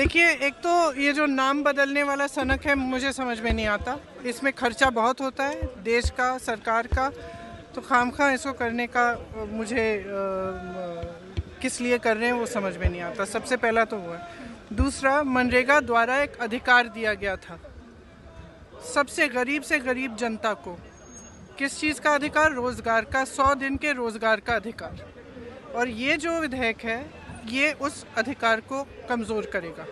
देखिए, एक तो ये जो नाम बदलने वाला सनक है मुझे समझ में नहीं आता। इसमें खर्चा बहुत होता है देश का, सरकार का, तो खामखा इसको करने का मुझे किस लिए कर रहे हैं वो समझ में नहीं आता। सबसे पहला तो वो है। दूसरा, मनरेगा द्वारा एक अधिकार दिया गया था सबसे गरीब से गरीब जनता को। किस चीज़ का अधिकार? रोज़गार का, 100 दिन के रोज़गार का अधिकार। और ये जो विधेयक है ये उस अधिकार को कमज़ोर करेगा।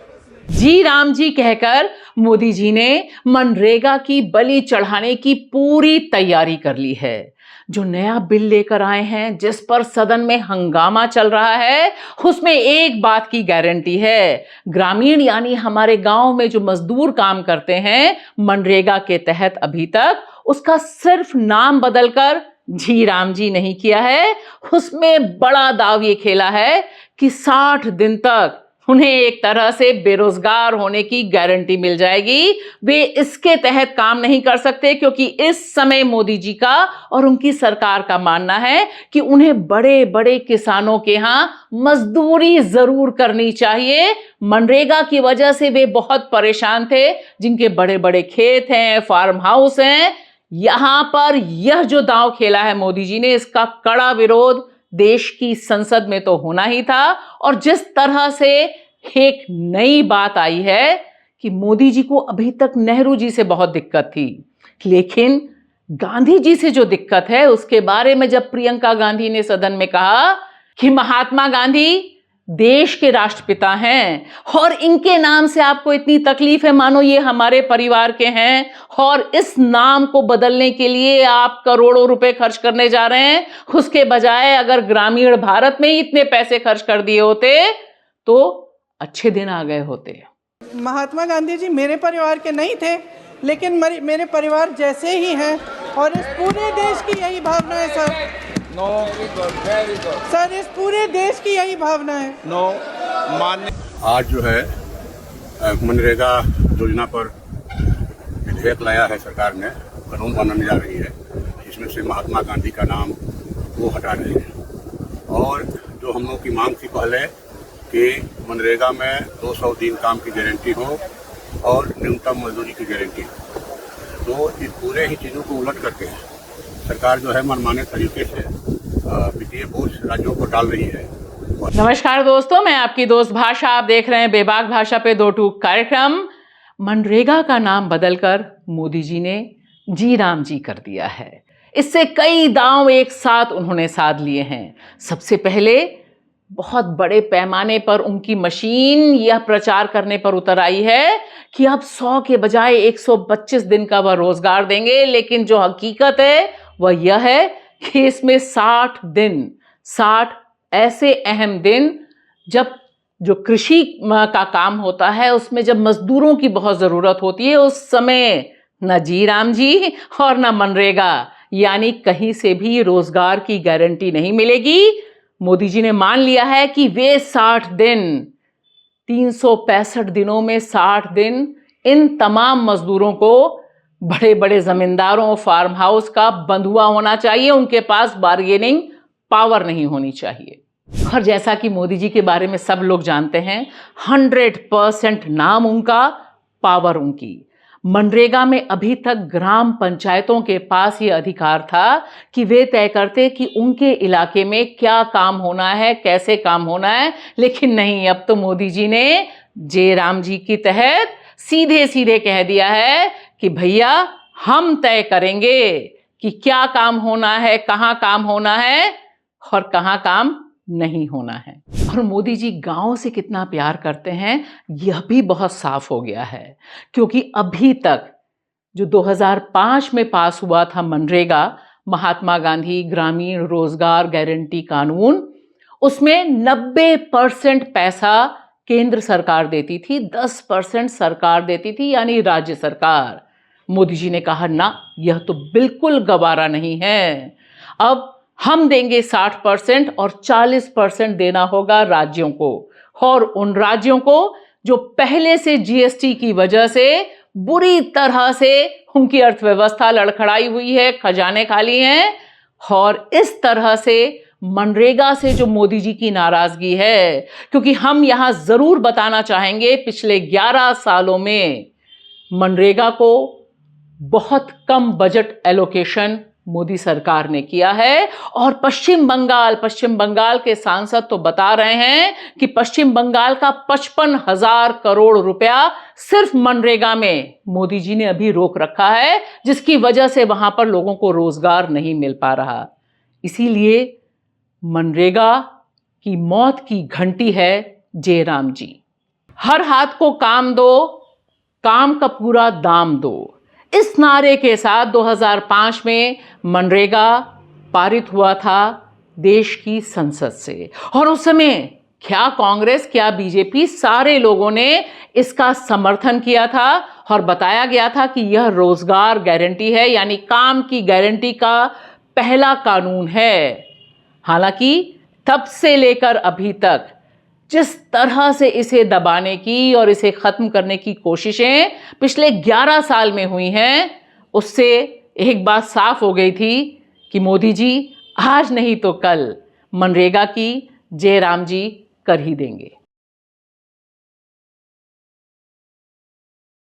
जी राम जी कहकर मोदी जी ने मनरेगा की बलि चढ़ाने की पूरी तैयारी कर ली है। जो नया बिल लेकर आए हैं, जिस पर सदन में हंगामा चल रहा है, उसमें एक बात की गारंटी है। ग्रामीण यानी हमारे गांव में जो मजदूर काम करते हैं मनरेगा के तहत, अभी तक उसका सिर्फ नाम बदलकर जी राम जी नहीं किया है। उसमें बड़ा दाव ये खेला है कि 60 दिन तक उन्हें एक तरह से बेरोजगार होने की गारंटी मिल जाएगी। वे इसके तहत काम नहीं कर सकते क्योंकि इस समय मोदी जी का और उनकी सरकार का मानना है कि उन्हें बड़े बड़े किसानों के यहां मजदूरी जरूर करनी चाहिए। मनरेगा की वजह से वे बहुत परेशान थे, जिनके बड़े बड़े खेत हैं, फार्म हाउस हैं। यहां पर यह जो दांव खेला है मोदी जी ने, इसका कड़ा विरोध देश की संसद में तो होना ही था। और जिस तरह से एक नई बात आई है कि मोदी जी को अभी तक नेहरू जी से बहुत दिक्कत थी, लेकिन गांधी जी से जो दिक्कत है उसके बारे में जब प्रियंका गांधी ने सदन में कहा कि महात्मा गांधी देश के राष्ट्रपिता हैं और इनके नाम से आपको इतनी तकलीफ है, मानो ये हमारे परिवार के हैं, और इस नाम को बदलने के लिए आप करोड़ों रुपए खर्च करने जा रहे हैं, उसके बजाय अगर ग्रामीण भारत में ही इतने पैसे खर्च कर दिए होते तो अच्छे दिन आ गए होते। महात्मा गांधी जी मेरे परिवार के नहीं थे, लेकिन मेरे परिवार जैसे ही हैं और इस पूरे देश की यही भावना है सर। सर, इस पूरे देश की यही भावना है। मान्य आज जो है मनरेगा योजना पर विधेयक लाया है सरकार ने, कानून बनाने जा रही है। इसमें से महात्मा गांधी का नाम वो हटा रही है। और जो हम लोग की मांग थी पहले कि मनरेगा में 200 दिन काम की गारंटी हो और न्यूनतम मजदूरी की गारंटी हो, तो इस पूरे ही चीज़ों को उलट करके सरकार जो है मनमाने तरीके से वित्तीय बोझ राज्यों को डाल रही है। नमस्कार दोस्तों, मैं आपकी दोस्त भाषा, आप देख रहे हैं बेबाक भाषा पे दो टूक कार्यक्रम। मनरेगा का नाम बदलकर मोदी जी ने जी राम जी कर दिया है। इससे कई दांव एक साथ उन्होंने साध लिए हैं। सबसे पहले बहुत बड़े पैमाने पर उनकी मशीन यह प्रचार करने पर उतर आई है कि अब 100 के बजाय 125 दिन का वह रोजगार देंगे, लेकिन जो हकीकत है वह यह है कि इसमें 60 दिन, 60 ऐसे अहम दिन जब जो कृषि का काम होता है उसमें जब मजदूरों की बहुत जरूरत होती है, उस समय न जी राम जी और न मनरेगा, यानी कहीं से भी रोजगार की गारंटी नहीं मिलेगी। मोदी जी ने मान लिया है कि वे 60 दिन, 365 दिनों में 60 दिन इन तमाम मजदूरों को बड़े बड़े जमींदारों, फार्म हाउस का बंधुआ होना चाहिए, उनके पास बार्गेनिंग पावर नहीं होनी चाहिए। और जैसा कि मोदी जी के बारे में सब लोग जानते हैं, 100% नाम उनका, पावर उनकी। मनरेगा में अभी तक ग्राम पंचायतों के पास ये अधिकार था कि वे तय करते कि उनके इलाके में क्या काम होना है, कैसे काम होना है, लेकिन नहीं, अब तो मोदी जी ने जय राम जी के तहत सीधे सीधे कह दिया है कि भैया हम तय करेंगे कि क्या काम होना है, कहाँ काम होना है और कहाँ काम नहीं होना है। और मोदी जी गांव से कितना प्यार करते हैं यह भी बहुत साफ हो गया है, क्योंकि अभी तक जो 2005 में पास हुआ था मनरेगा, महात्मा गांधी ग्रामीण रोजगार गारंटी कानून, उसमें 90% पैसा केंद्र सरकार देती थी, 10% सरकार देती थी, यानी राज्य सरकार। मोदी जी ने कहा ना, यह तो बिल्कुल गवारा नहीं है, अब हम देंगे 60% और 40% देना होगा राज्यों को, और उन राज्यों को जो पहले से जीएसटी की वजह से बुरी तरह से उनकी अर्थव्यवस्था लड़खड़ाई हुई है, खजाने खाली हैं, और इस तरह से मनरेगा से जो मोदी जी की नाराजगी है, क्योंकि हम यहां जरूर बताना चाहेंगे पिछले 11 सालों में मनरेगा को बहुत कम बजट एलोकेशन मोदी सरकार ने किया है। और पश्चिम बंगाल के सांसद तो बता रहे हैं कि पश्चिम बंगाल का 55,000 करोड़ रुपया सिर्फ मनरेगा में मोदी जी ने अभी रोक रखा है, जिसकी वजह से वहां पर लोगों को रोजगार नहीं मिल पा रहा। इसीलिए मनरेगा की मौत की घंटी है जयराम जी। हर हाथ को काम दो, काम का पूरा दाम दो, इस नारे के साथ 2005 में मनरेगा पारित हुआ था देश की संसद से। और उस समय क्या कांग्रेस क्या बीजेपी, सारे लोगों ने इसका समर्थन किया था और बताया गया था कि यह रोजगार गारंटी है, यानी काम की गारंटी का पहला कानून है। हालांकि तब से लेकर अभी तक जिस तरह से इसे दबाने की और इसे खत्म करने की कोशिशें पिछले 11 साल में हुई हैं, उससे एक बात साफ हो गई थी कि मोदी जी आज नहीं तो कल मनरेगा की जयराम जी कर ही देंगे।